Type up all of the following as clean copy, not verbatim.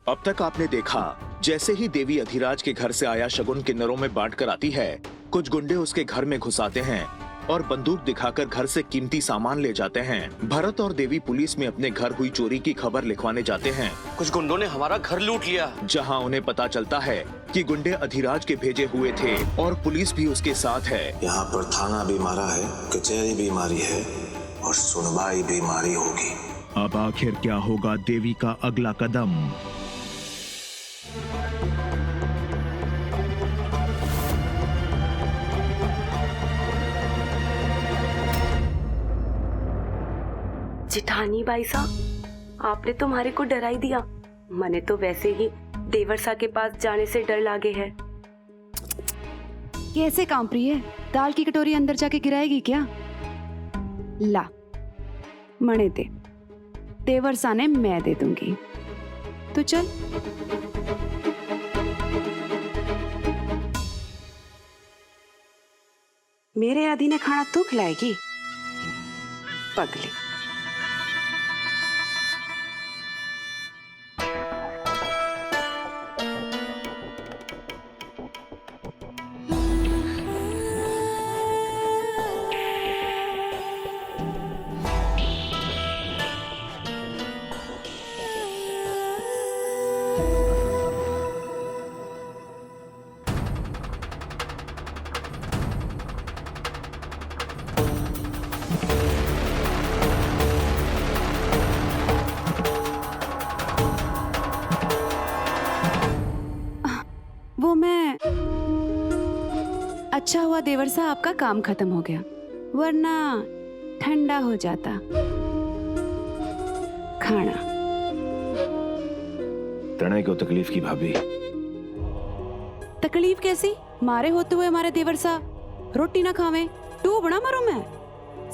अब तक आपने देखा, जैसे ही देवी अधिराज के घर से आया शगुन किन्नरों में बांट कर आती है, कुछ गुंडे उसके घर में घुस आते हैं और बंदूक दिखाकर घर से कीमती सामान ले जाते हैं। भरत और देवी पुलिस में अपने घर हुई चोरी की खबर लिखवाने जाते हैं। कुछ गुंडों ने हमारा घर लूट लिया। जहां उन्हें पता चलता है कि गुंडे अधिराज के भेजे हुए थे और पुलिस भी उसके साथ है। यहाँ पर थाना भी मारा है, कचहरी भी मारी है और सुनवाई भी मारी होगी। अब आखिर क्या होगा देवी का अगला कदम? जिठानी बाई साहब, आपने तो हमारे को डरा ही दिया। मने तो वैसे ही देवरसा के पास जाने से डर लागे है। कैसे काम प्रिय, दाल की कटोरी अंदर जाके गिराएगी क्या? ला मणे दे, देवरसा ने मैं दे दूंगी। तो चल। मेरे आदि ने खाना तू खिलाएगी? पगली। वो मैं, अच्छा हुआ देवरसा आपका काम खत्म हो गया, वरना ठंडा हो जाता खाना। तने को तकलीफ की भाभी? तकलीफ कैसी? मारे होते हुए हमारे देवरसा रोटी ना खावे, टू बना मारू मैं?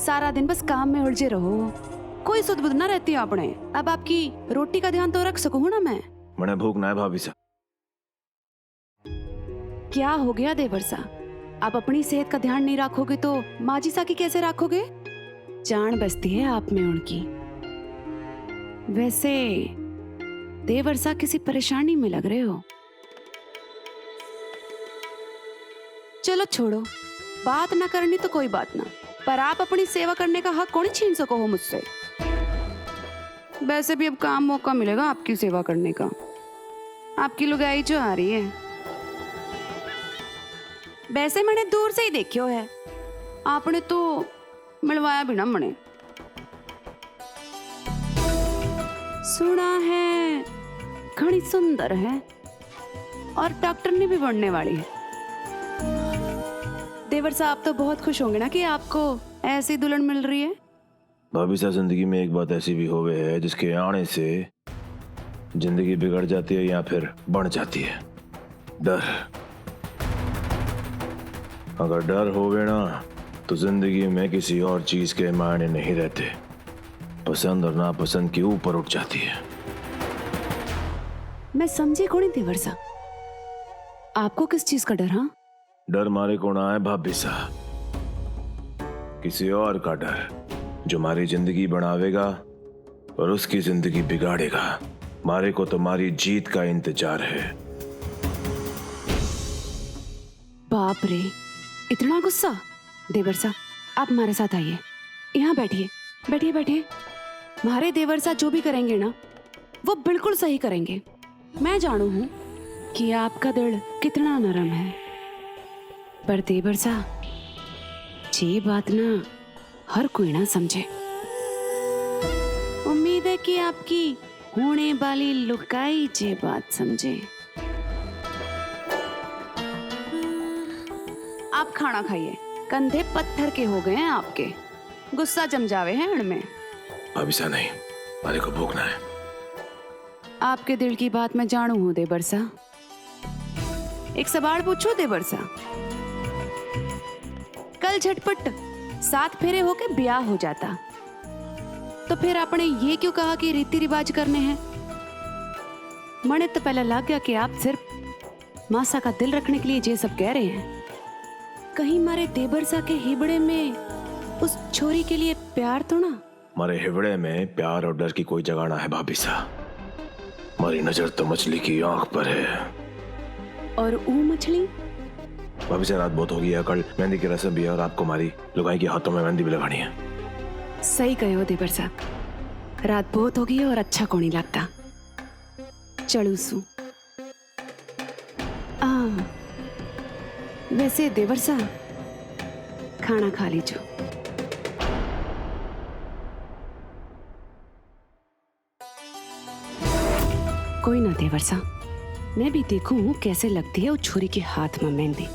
सारा दिन बस काम में उलझे रहो, कोई सुध बुध ना रहती आपने। अब आपकी रोटी का ध्यान तो रख सकूं ना मैं। मने भूख ना है भाभी सा। क्या हो गया देवरसा? आप अपनी सेहत का ध्यान नहीं रखोगे तो माजी सा की कैसे रखोगे? जान बसती है आप में उनकी। वैसे देवरसा किसी परेशानी में लग रहे हो। चलो छोड़ो, बात ना करनी तो कोई बात ना, पर आप अपनी सेवा करने का हक कौन छीन सको हो मुझसे? वैसे भी अब काम मौका मिलेगा आपकी सेवा करने का। आपकी लुगाई जो आ रही है, वैसे मैंने दूर से ही देखियो है, आपने तो मिलवाया भी ना मने। सुना है घनी सुंदर है और डॉक्टर ने भी बनने वाली है। देवर साहब तो बहुत खुश होंगे ना कि आपको ऐसी दुल्हन मिल रही है। भाभी सा, जिंदगी में एक बात ऐसी भी होवे है जिसके आने से जिंदगी बिगड़ जाती है या फिर बढ़ जाती है। डर। अगर डर होवे ना तो जिंदगी में किसी और चीज के मायने नहीं रहते, पसंद और नापसंद के ऊपर उठ जाती है। मैं समझी कौन देवर सा, आपको किस चीज का डर? हाँ, डर मारे को ना है भाभी सा, किसी और का डर जो हमारी जिंदगी बनावेगा और उसकी जिंदगी बिगाड़ेगा। मारे को तुम्हारी जीत का इंतजार है। बाप रे, इतना गुस्सा? देवर सा, आप हमारे साथ आइए, यहाँ बैठिए बैठिए बैठिए। हमारे देवर सा जो भी करेंगे ना, वो बिल्कुल सही करेंगे। मैं जानू हूं कि आपका दिल कितना नरम है, पर देवर सा ये बात ना हर कोई ना समझे। उम्मीद है कि आपकी होने वाली लुकाई ये बात समझे। आप खाना खाइए, कंधे पत्थर के हो गए हैं आपके, गुस्सा जम जावे हैं इनमें। भाभी सा नहीं, मारे को भूख ना है। आपके दिल की बात मैं जानू हूं देवर सा। एक सवाल पूछो देवर सा, कल झटपट 7 फेरे होके ब्याह हो जाता तो फिर आपने ये क्यों कहा कि रीति रिवाज करने हैं? मने तो पहले लग गया कि आप सिर्फ मासा का दिल रखने के लिए ये सब कह रहे हैं। कहीं मारे देवर सा के हिबड़े में उस छोरी के लिए प्यार तो ना? हमारे हिवड़े में प्यार और डर की कोई जगह ना है भाभी सा। हमारी नजर तो मछली की आंख पर है। और ऊ मछली? अभी से रात बहुत हो गई है, कल मेहंदी की रस्म भी है और आपको हमारी लुगाई के हाथों में मेहंदी भी लगानी है। सही कहे हो देवर साहब, रात बहुत हो गई है और अच्छा को नहीं लगता। चलू सू। वैसे देवर साहब खाना खा लीजो। कोई ना देवर साहब, मैं भी देखूं कैसे लगती है उस छोरी के हाथ में मेहंदी।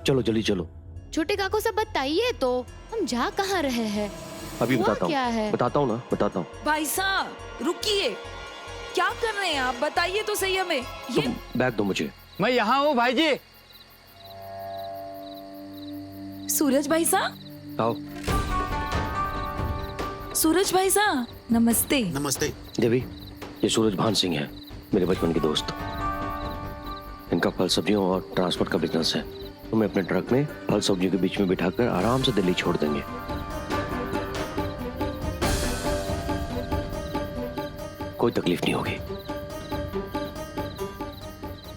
चलो जल्दी चलो। छोटे काको से बताइए तो, हम जा कहाँ रहे हैं? अभी हुआ बताता क्या है? हूँ, बताता हूँ ना, बताता हूँ। भाई साहब रुकिए, क्या कर रहे हैं आप? बताइए तो सही हमें। ये तुम बैग दो मुझे। मैं यहाँ हूँ भाई जी। सूरज भाई साहब, आओ। सूरज भाई साहब नमस्ते। नमस्ते। देवी, ये सूरज भान सिंह है, मेरे बचपन के दोस्त। इनका फल सब्जियों और ट्रांसपोर्ट का बिजनेस है। तुम्हें अपने ट्रक में फल सब्जियों के बीच में बिठाकर आराम से दिल्ली छोड़ देंगे। कोई तकलीफ नहीं होगी।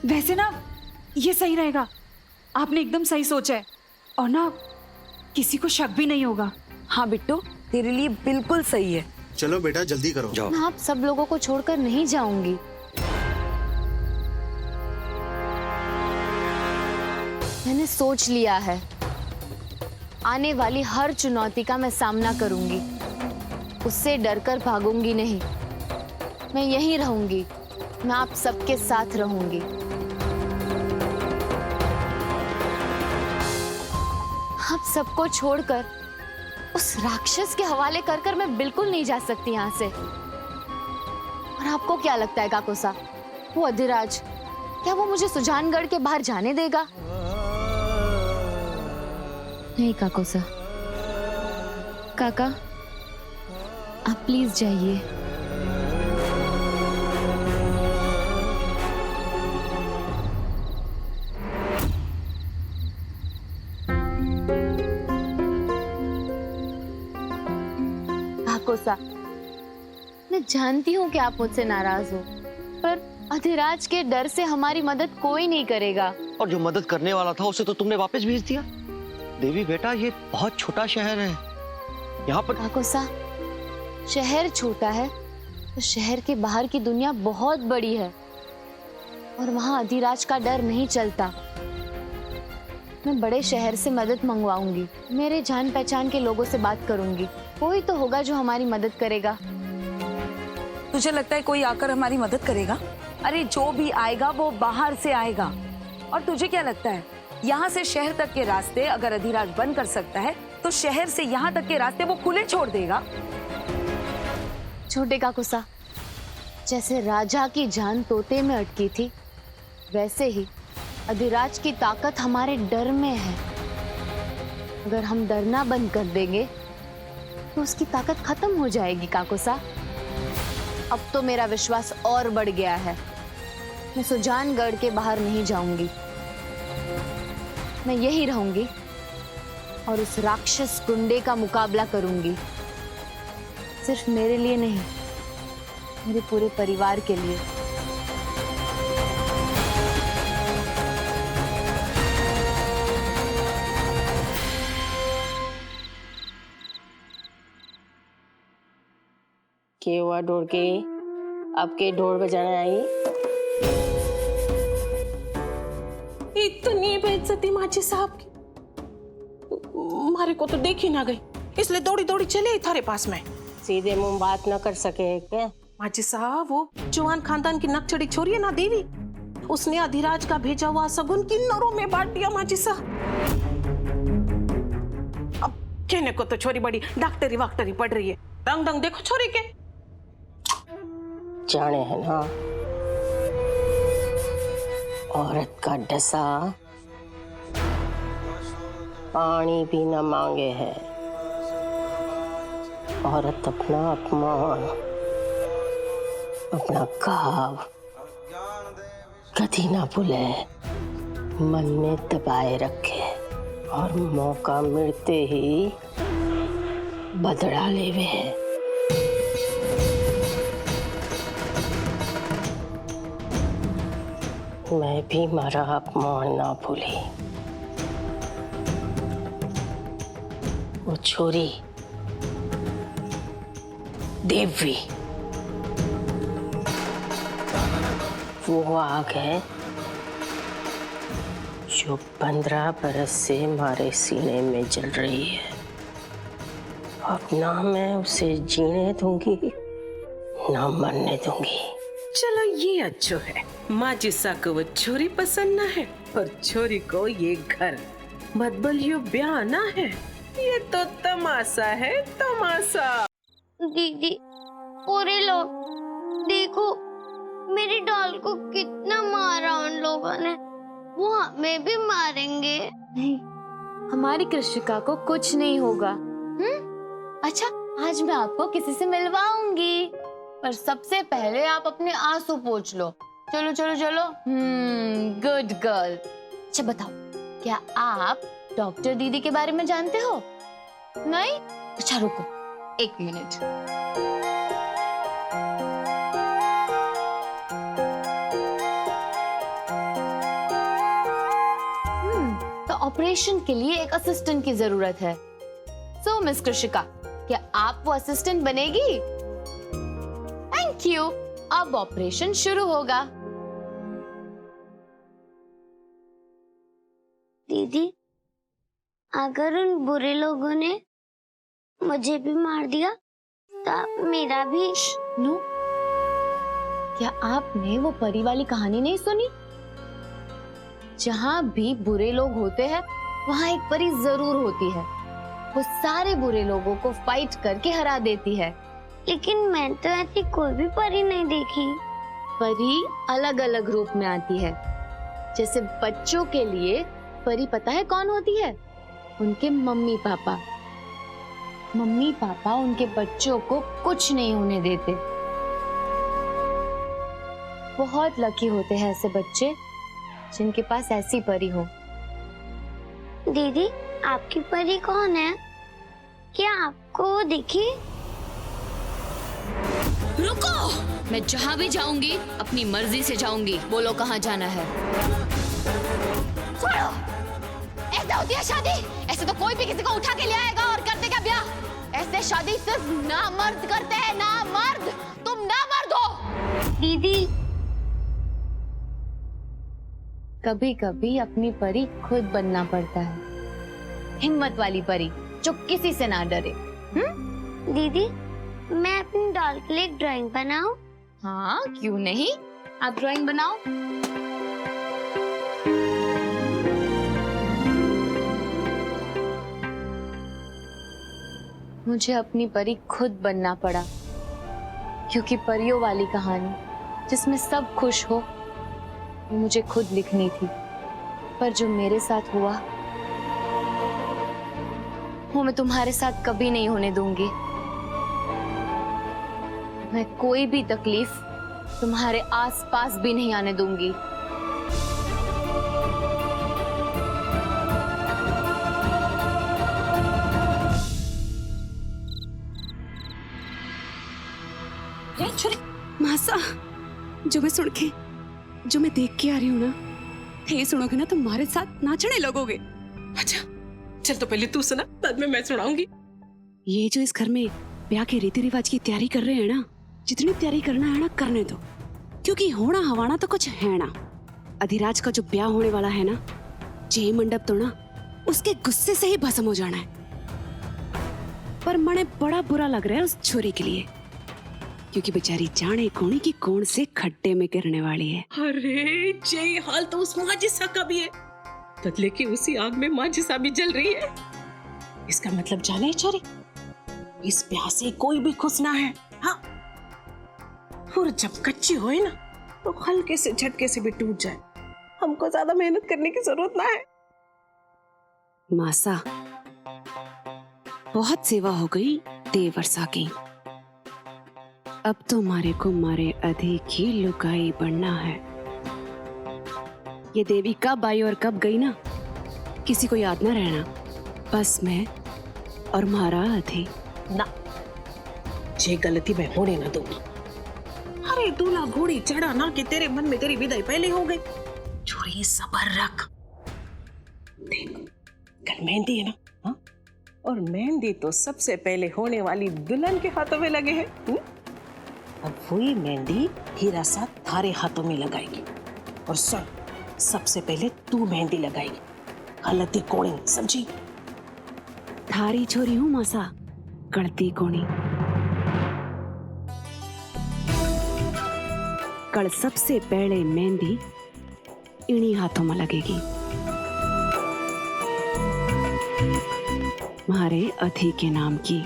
वैसे ना ये सही रहेगा, आपने एकदम सही सोचा है, और ना किसी को शक भी नहीं होगा। हाँ बिट्टू, तेरे लिए बिल्कुल सही है। चलो बेटा जल्दी करो। जाओ। मैं आप सब लोगों को छोड़कर नहीं जाऊंगी। मैंने सोच लिया है, आने वाली हर चुनौती का मैं सामना करूंगी, उससे डरकर भागूंगी नहीं। मैं यहीं रहूंगी, मैं आप सबके साथ रहूंगी। आप सबको छोड़कर उस राक्षस के हवाले कर कर मैं बिल्कुल नहीं जा सकती यहाँ से। और आपको क्या लगता है काकोसा, वो अधिराज, क्या वो मुझे सुजानगढ़ के बाहर जाने देगा? नहीं काकोसा। काका, आप प्लीज जाइए। काकोसा, मैं जानती हूँ कि आप मुझसे नाराज हो, पर अधिराज के डर से हमारी मदद कोई नहीं करेगा। और जो मदद करने वाला था उसे तो तुमने वापस भेज दिया। देवी बेटा, ये बहुत छोटा शहर है, यहाँ पर। काकोसा, शहर छोटा है तो शहर के बाहर की दुनिया बहुत बड़ी है, और वहाँ अधिराज का डर नहीं चलता। मैं बड़े शहर से मदद मंगवाऊंगी, मेरे जान पहचान के लोगों से बात करूंगी, कोई तो होगा जो हमारी मदद करेगा। तुझे लगता है कोई आकर हमारी मदद करेगा? अरे जो भी आएगा वो बाहर से आएगा। और तुझे क्या लगता है, यहाँ से शहर तक के रास्ते अगर अधिराज बंद कर सकता है तो शहर से यहाँ तक के रास्ते वो खुले छोड़ देगा? छोटे काकोसा, जैसे राजा की जान तोते में अटकी थी, वैसे ही अधिराज की ताकत हमारे डर में है। अगर हम डरना बंद कर देंगे तो उसकी ताकत खत्म हो जाएगी काकोसा। अब तो मेरा विश्वास और बढ़ गया है। मैं सुजानगढ़ के बाहर नहीं जाऊंगी, मैं यहीं रहूंगी और उस राक्षस गुंडे का मुकाबला करूंगी। सिर्फ मेरे लिए नहीं, मेरे पूरे परिवार के लिए। के हुआ ढोल के, अब के ढोल बजाना आई। इतनी बेइज्जती माची साहब की, मारे को तो देखी ना गई, इसलिए दौड़ी दौड़ी चले थारे पास में। सीधे मुंह बात न कर सके क्या? माची साहब, वो चौहान खानदान की नकचड़ी छोरी है ना देवी, उसने अधिराज का भेजा हुआ सगुन किन्नरों में बांट दिया माची साहब। अब कहने को तो छोरी बड़ी डॉक्टरी वाक्टरी पढ़ रही है, रंग रंग देखो छोरी के। जाने है ना, औरत का डसा पानी भी न मांगे है। औरत अपना अपमान, अपना घाव कभी ना भूले। मन में दबाए रखे और मौका मिलते ही बदला लेवे है। मैं भी मारा अपमान ना भूली। वो छोरी देवी, वो आग है जो 15 बरस से हमारे सीने में जल रही है। अब ना मैं उसे जीने दूंगी ना मरने दूंगी। चलो ये अच्छो है, माँ जिसा को वो छोरी पसंद ना है और छोरी को ये घर, मत बोलियो ब्याह ना है। ये तो तमाशा है, तमाशा। दीदी, पूरे लोग देखो, मेरी डॉल को कितना मारा उन लोगों ने, वो हमें भी मारेंगे। नहीं, हमारी कृषिका को कुछ नहीं होगा। अच्छा, आज मैं आपको किसी से मिलवाऊंगी, पर सबसे पहले आप अपने आंसू पोंछ लो। चलो चलो चलो। Good girl. अच्छा बताओ, क्या आप डॉक्टर दीदी के बारे में जानते हो? नहीं? अच्छा रुको 1 मिनट। तो ऑपरेशन के लिए एक असिस्टेंट की जरूरत है। सो मिस कृषिका, क्या आप वो असिस्टेंट बनेगी? Thank you. अब ऑपरेशन शुरू होगा। दीदी, अगर उन बुरे लोगों ने मुझे भी मार दिया तो मेरा भी। नो, क्या आपने वो परी वाली कहानी नहीं सुनी? जहाँ भी बुरे लोग होते हैं वहाँ एक परी जरूर होती है। वो सारे बुरे लोगों को फाइट करके हरा देती है। लेकिन मैं तो ऐसी कोई भी परी नहीं देखी। परी अलग अलग रूप में आती है। जैसे बच्चों के लिए परी पता है कौन होती है? उनके मम्मी पापा। मम्मी पापा उनके बच्चों को कुछ नहीं होने देते। बहुत लकी होते हैं ऐसे बच्चे जिनके पास ऐसी परी हो। दीदी, आपकी परी कौन है? क्या आपको वो दिखी? रुको, मैं जहाँ भी जाऊंगी अपनी मर्जी से जाऊंगी। बोलो कहाँ जाना है? छोड़ो, ऐसे होती है शादी? ऐसे तो कोई भी किसी को उठा के ले आएगा और कर देगा ब्याह। ऐसे शादी सिर्फ नामर्द करते हैं, नामर्द। तुम नामर्द हो। दीदी, कभी कभी अपनी परी खुद बनना पड़ता है। हिम्मत वाली परी जो किसी से ना डरे। दीदी, मैं अपनी डॉल के लिए एक ड्राइंग बनाऊं? हाँ, क्यों नहीं? आप ड्राइंग बनाओ। मुझे अपनी परी खुद बनना पड़ा, क्योंकि परियों वाली कहानी जिसमें सब खुश हो वो मुझे खुद लिखनी थी। पर जो मेरे साथ हुआ वो मैं तुम्हारे साथ कभी नहीं होने दूंगी। मैं कोई भी तकलीफ तुम्हारे आसपास भी नहीं आने दूंगी। मासा, जो मैं देख के आ रही हूँ ना, ये सुनोगे ना तो तुम्हारे साथ नाचने लगोगे। अच्छा, चल तो पहले तू सुना, बाद में मैं सुनाऊंगी। ये जो इस घर में ब्याह के रीति रिवाज की तैयारी कर रहे हैं ना, जितनी तैयारी करना है ना करने दो, क्योंकि होना हवाना तो कुछ है ना। अधिराज का जो ब्याह होने वाला है ना, जय मंडप तो ना उसके गुस्से से ही भस्म हो जाना है। पर मने बड़ा बुरा लग रहा है उस छोरी के लिए, क्योंकि बेचारी जाने कोने की कौन से खड्डे में गिरने वाली है। अरे जय, हाल तो उस माँ जिसा का भी है, बदले की उसी आग में माँ जिसा भी जल रही है। इसका मतलब जाने छोरी, इस ब्याह से कोई भी खुश ना है। हाँ, और जब कच्ची होए ना तो हल्के से झटके से भी टूट जाए। हमको ज्यादा मेहनत करने की जरूरत ना है। मासा, बहुत सेवा हो गई देवर्षा की। अब तो मारे को मारे अधिक ही लुकाई बनना है। ये देवी कब आई और कब गई ना, किसी को याद ना रहना। बस मैं और महाराज थी ना, ये गलती मैं होने ना दूंगी। अरे दूल्हा घोड़ी चढ़ा ना कि तेरे मन में तेरी विदाई पहले हो गई। छोरी सबर रख। देख, कल मेहंदी है ना, हाँ? और मेहंदी तो सबसे पहले होने वाली दुल्हन के हाथों में लगे हैं। अब वही मेहंदी हीरा साथ थारे हाथों में लगाएगी। और सुन, सबसे पहले तू मेहंदी लगाएगी, गलती कोणी, समझी? थारी छोरी हूँ मासा, गलती कोनी। कल सबसे पहले मेहंदी इन्हीं हाथों में लगेगी, हमारे अथी के नाम की।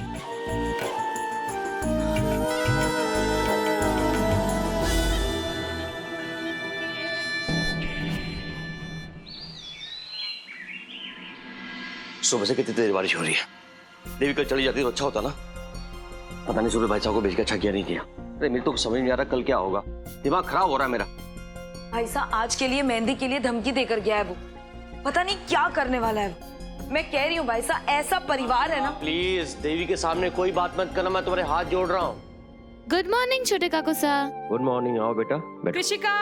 सुबह से कितनी तेज बारिश हो रही है। देवी कल चली जाती तो अच्छा होता ना। पता नहीं सूरज भाई साहब को भेज के अच्छा किया नहीं किया। अरे मेरे तो समझ नहीं आ रहा कल क्या होगा, दिमाग खराब हो रहा है मेरा। भाई साहब आज के लिए मेहंदी के लिए धमकी देकर गया है वो, पता नहीं क्या करने वाला है वो। मैं कह रही हूँ भाई साहब, ऐसा परिवार है ना। प्लीज देवी के सामने कोई बात मत करना, मैं तुम्हारे हाथ जोड़ रहा हूँ। गुड मॉर्निंग छोटे काकू साहब। Good morning. आओ बेटा बैठो। कृषिका,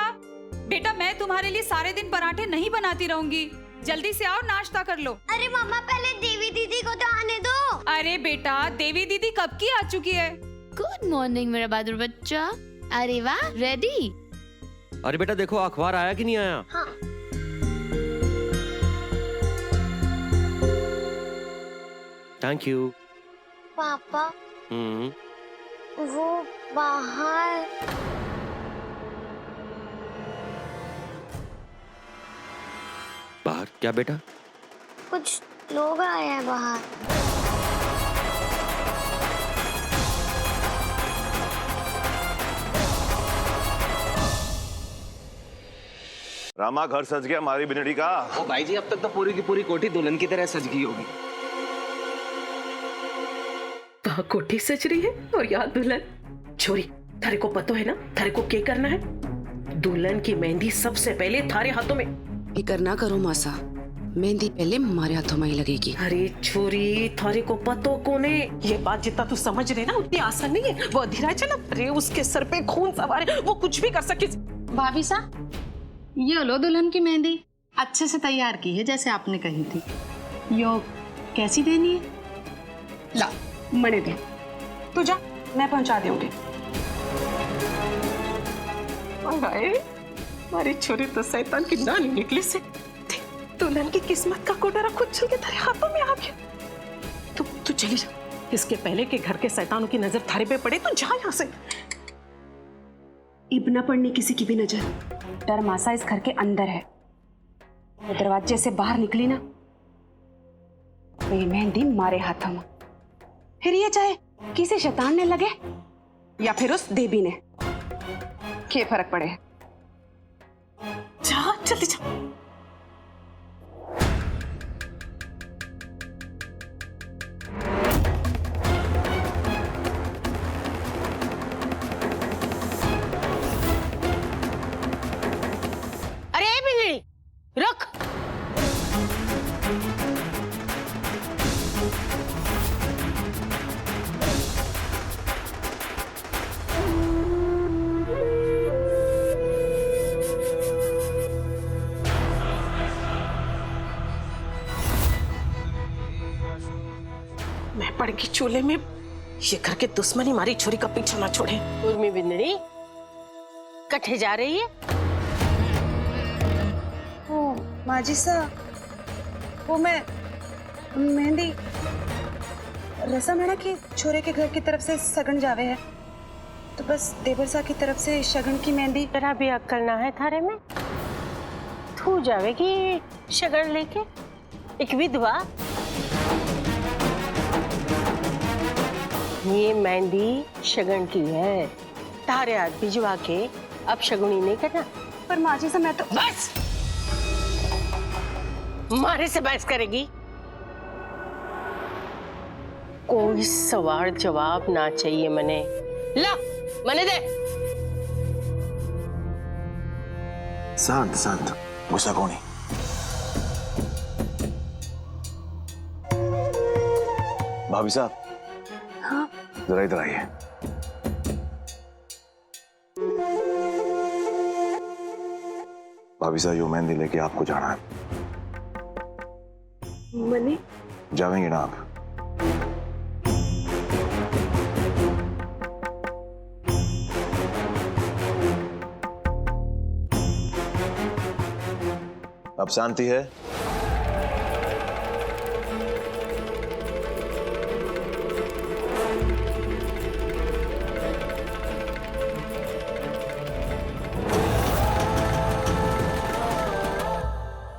बेटा मैं तुम्हारे लिए सारे दिन पराठे नहीं बनाती रहूंगी, जल्दी से आओ नाश्ता कर लो। अरे मम्मा पहले देवी दीदी को तो आने दो। अरे बेटा देवी दीदी कब की आ चुकी है। गुड मॉर्निंग मेरा बहादुर बच्चा। अरे वाह, रेडी? अरे बेटा देखो अखबार आया कि नहीं आया? हाँ। Thank you. पापा वो बाहर। बाहर क्या बेटा? कुछ लोग आए हैं बाहर। रामा घर सज गया हमारी बिनड़ी का। ओ भाई जी, अब तक तो पूरी की पूरी कोठी दुल्हन की तरह सज गई होगी। कहाँ कोठी सज रही है और यहाँ दुल्हन। छोरी, थारे को पता है ना थारे को क्या करना है? दुल्हन की मेहंदी सबसे पहले थारे हाथों में। फिकर ना करो मासा, मेहंदी पहले हमारे हाथों में ही लगेगी। अरे छोरी, थारे को पतो कौन है? ये बात जितना तू समझ रहे ना उतनी आसान नहीं है। वो अधीराज है ना, अरे उसके सर पे खून सवार है, वो कुछ भी कर सके। भाभी साहब, ये लो दुल्हन की मेहंदी, अच्छे से तैयार की है जैसे आपने कही थी। यो कैसी देनी है? ला मने दे। तू जा, मैं पहुंचा दूंगी। हमारी छोरी तो शैतान की नानी निकली से। दुल्हन की किस्मत का कोटारा खुद चल के तेरे हाथों में आ गया। तू चली जा, इसके पहले के घर के शैतानों की नजर थारे पे पड़े तो जा यहाँ से। इब ना पड़नी किसी की भी नजर। डर मासा इस घर के अंदर है। वो दरवाजे से बाहर निकली ना तो ये मेहंदी मारे हाथों में। फिर ये चाहे किसी शैतान ने लगे या फिर उस देवी ने, क्या फर्क पड़े। जा जल्दी जा। रुक। मैं पड़ गई चूल्हे में। ये घर के दुश्मनी मारी छोरी का पीछा ना छोड़े। उर्मी बिंदनी कट्ठे जा रही है? माँ जी सा, वो मैं मेहंदी रसम है ना कि छोरे के घर की तरफ से सगन जावे है, तो बस देवर सा की तरफ से शगन की मेहंदी। तेरा भी अक्कल ना है थारे में? तू जावेगी शगन लेके, एक विधवा। ये मेहंदी शगन की है, तारे हाथ भिजवा के अब शगुनी नहीं करना। पर माँ जी से मैं तो बस मारे से बहस करेगी? कोई सवाल जवाब ना चाहिए मने। ला मने दे। शांत शांत। गुस्सा कौन है? भाभी साहब, हाँ जरा इधर आइए। भाभी साहब, यो मेहंदी लेके आपको जाना है। मने जाएंगे ना आप? अब शांति है?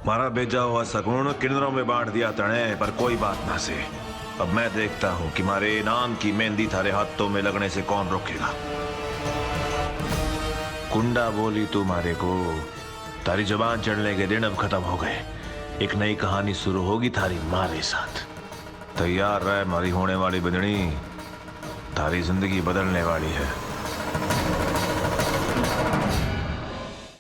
मारा भेजा हुआ सगुन किन्नरों में बांट दिया तने, पर कोई बात ना से। अब मैं देखता हूं कि मारे इनाम की मेहंदी थारे हाथों में लगने से कौन रोकेगा। कुंडा बोली तू मारे को, तारी जबान चढ़ने के दिन अब खत्म हो गए। एक नई कहानी शुरू होगी थारी मारे साथ। तैयार रह मारी होने वाली बंदनी, थारी जिंदगी बदलने वाली है।